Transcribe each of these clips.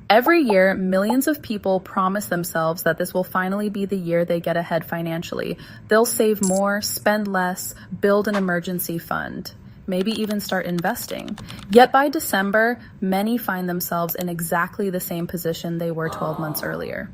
Every year, millions of people promise themselves that this will finally be the year they get ahead financially. They'll save more, spend less, build an emergency fund, maybe even start investing. Yet by December, many find themselves in exactly the same position they were 12 months earlier.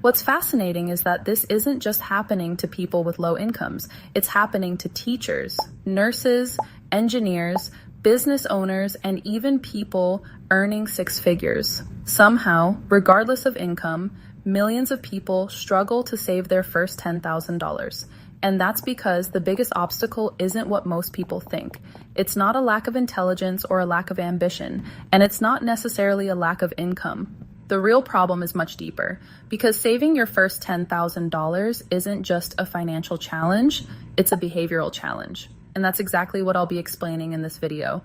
What's fascinating is that this isn't just happening to people with low incomes. It's happening to teachers, nurses, engineers, business owners, and even people earning six figures. Somehow, regardless of income, millions of people struggle to save their first $10,000. And that's because the biggest obstacle isn't what most people think. It's not a lack of intelligence or a lack of ambition, and it's not necessarily a lack of income. The real problem is much deeper, because saving your first $10,000 isn't just a financial challenge, it's a behavioral challenge. And that's exactly what I'll be explaining in this video.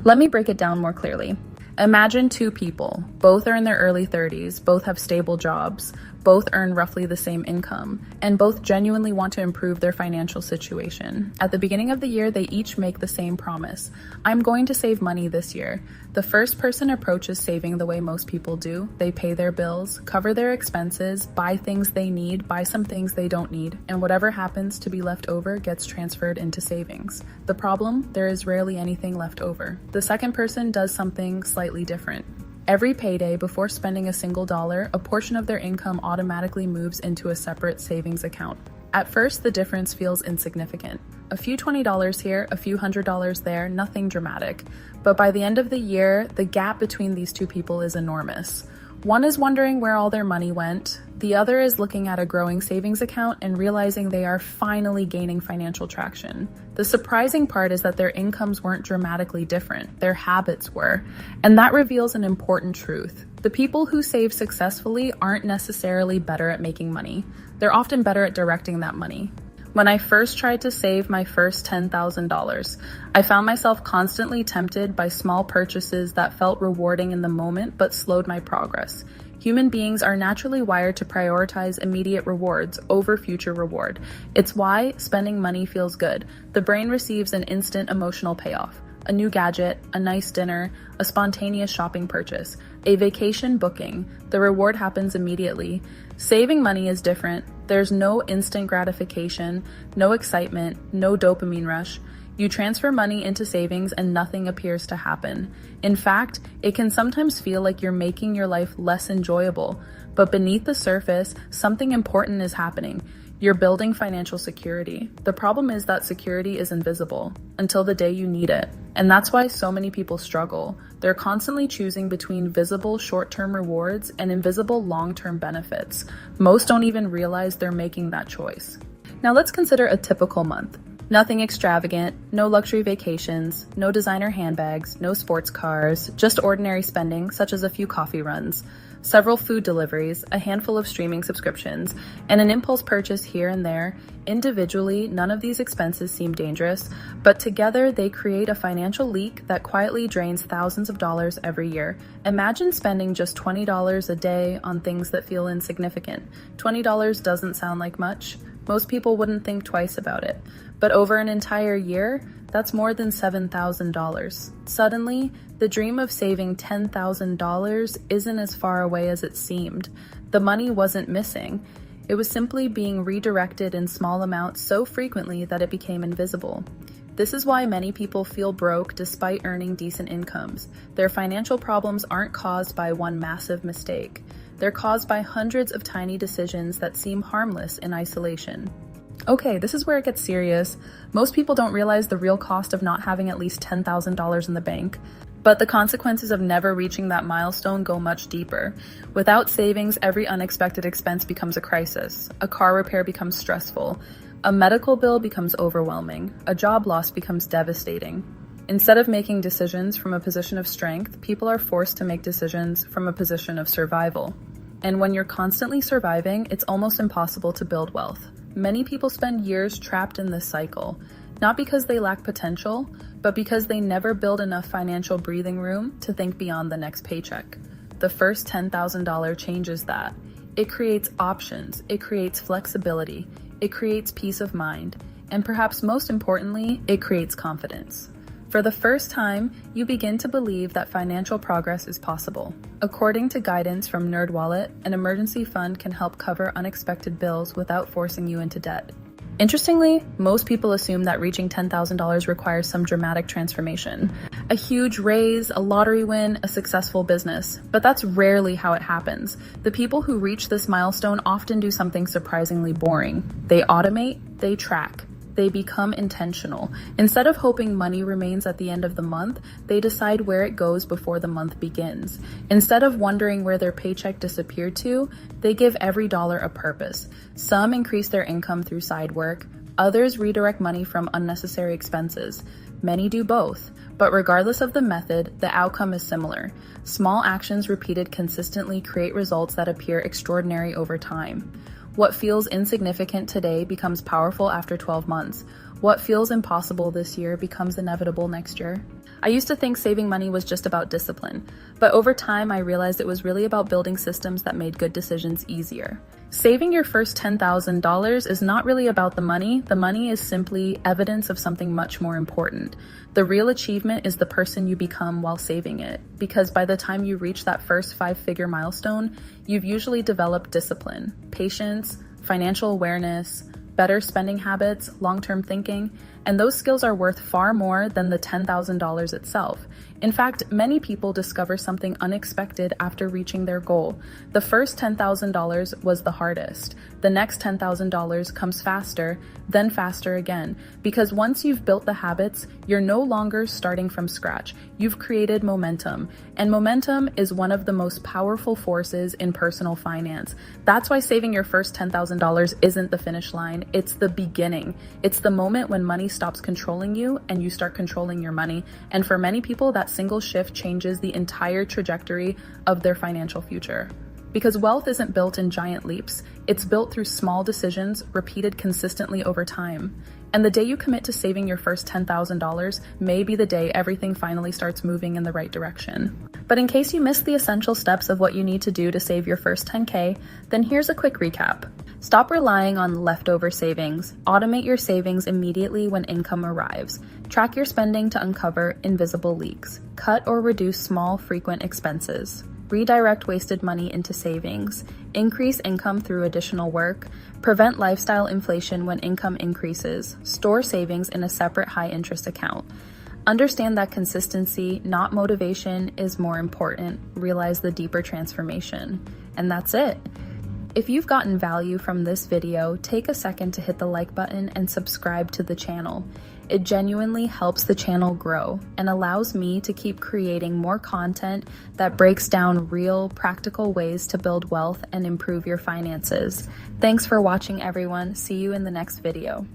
Let me break it down more clearly. Imagine two people, both are in their early 30s, both have stable jobs, both earn roughly the same income, and both genuinely want to improve their financial situation. At the beginning of the year, they each make the same promise. I'm going to save money this year. The first person approaches saving the way most people do. They pay their bills, cover their expenses, buy things they need, buy some things they don't need, and whatever happens to be left over gets transferred into savings. The problem? There is rarely anything left over. The second person does something slightly different. Every payday, before spending a single dollar, a portion of their income automatically moves into a separate savings account. At first, the difference feels insignificant. A few $20 here, a few $100 there, nothing dramatic. But by the end of the year, the gap between these two people is enormous. One is wondering where all their money went. The other is looking at a growing savings account and realizing they are finally gaining financial traction. The surprising part is that their incomes weren't dramatically different, their habits were. And that reveals an important truth. The people who save successfully aren't necessarily better at making money. They're often better at directing that money. When I first tried to save my first $10,000, I found myself constantly tempted by small purchases that felt rewarding in the moment but slowed my progress. Human beings are naturally wired to prioritize immediate rewards over future reward. It's why spending money feels good. The brain receives an instant emotional payoff. A new gadget, a nice dinner, a spontaneous shopping purchase, a vacation booking. The reward happens immediately. Saving money is different. There's no instant gratification, no excitement, no dopamine rush. You transfer money into savings and nothing appears to happen. In fact, it can sometimes feel like you're making your life less enjoyable. But beneath the surface, something important is happening. You're building financial security. The problem is that security is invisible until the day you need it. And that's why so many people struggle. They're constantly choosing between visible short-term rewards and invisible long-term benefits. Most don't even realize they're making that choice. Now let's consider a typical month. Nothing extravagant, no luxury vacations, no designer handbags, no sports cars, just ordinary spending such as a few coffee runs, several food deliveries, a handful of streaming subscriptions, and an impulse purchase here and there. Individually, none of these expenses seem dangerous, but together they create a financial leak that quietly drains thousands of dollars every year. Imagine spending just $20 a day on things that feel insignificant. $20 doesn't sound like much. Most people wouldn't think twice about it. But over an entire year, that's more than $7,000. Suddenly, the dream of saving $10,000 isn't as far away as it seemed. The money wasn't missing. It was simply being redirected in small amounts so frequently that it became invisible. This is why many people feel broke despite earning decent incomes. Their financial problems aren't caused by one massive mistake. They're caused by hundreds of tiny decisions that seem harmless in isolation. Okay, this is where it gets serious. Most people don't realize the real cost of not having at least $10,000 in the bank. But the consequences of never reaching that milestone go much deeper. Without savings, every unexpected expense becomes a crisis. A car repair becomes stressful. A medical bill becomes overwhelming. A job loss becomes devastating. Instead of making decisions from a position of strength, people are forced to make decisions from a position of survival. And when you're constantly surviving, it's almost impossible to build wealth. Many people spend years trapped in this cycle, not because they lack potential, but because they never build enough financial breathing room to think beyond the next paycheck. The first $10,000 changes that. It creates options, it creates flexibility, it creates peace of mind, and perhaps most importantly, it creates confidence. For the first time, you begin to believe that financial progress is possible. According to guidance from NerdWallet, an emergency fund can help cover unexpected bills without forcing you into debt. Interestingly, most people assume that reaching $10,000 requires some dramatic transformation. A huge raise, a lottery win, a successful business. But that's rarely how it happens. The people who reach this milestone often do something surprisingly boring. They automate, they track. They become intentional. Instead of hoping money remains at the end of the month, they decide where it goes before the month begins. Instead of wondering where their paycheck disappeared to, they give every dollar a purpose. Some increase their income through side work, others redirect money from unnecessary expenses. Many do both, but regardless of the method, the outcome is similar. Small actions repeated consistently create results that appear extraordinary over time. What feels insignificant today becomes powerful after 12 months. What feels impossible this year becomes inevitable next year. I used to think saving money was just about discipline, but over time I realized it was really about building systems that made good decisions easier. Saving your first $10,000 is not really about the money is simply evidence of something much more important. The real achievement is the person you become while saving it, because by the time you reach that first 5-figure milestone, you've usually developed discipline, patience, financial awareness, better spending habits, long-term thinking, and those skills are worth far more than the $10,000 itself. In fact, many people discover something unexpected after reaching their goal. The first $10,000 was the hardest. The next $10,000 comes faster, then faster again. Because once you've built the habits, you're no longer starting from scratch. You've created momentum. And momentum is one of the most powerful forces in personal finance. That's why saving your first $10,000 isn't the finish line, it's the beginning. It's the moment when money stops controlling you and you start controlling your money. And for many people, that single shift changes the entire trajectory of their financial future. Because wealth isn't built in giant leaps, it's built through small decisions repeated consistently over time. And the day you commit to saving your first $10,000 may be the day everything finally starts moving in the right direction. But in case you missed the essential steps of what you need to do to save your first 10K, then here's a quick recap. Stop relying on leftover savings. Automate your savings immediately when income arrives. Track your spending to uncover invisible leaks. Cut or reduce small, frequent expenses. Redirect wasted money into savings. Increase income through additional work. Prevent lifestyle inflation when income increases. Store savings in a separate high-interest account. Understand that consistency, not motivation, is more important. Realize the deeper transformation. And that's it. If you've gotten value from this video, take a second to hit the like button and subscribe to the channel. It genuinely helps the channel grow and allows me to keep creating more content that breaks down real, practical ways to build wealth and improve your finances. Thanks for watching, everyone. See you in the next video.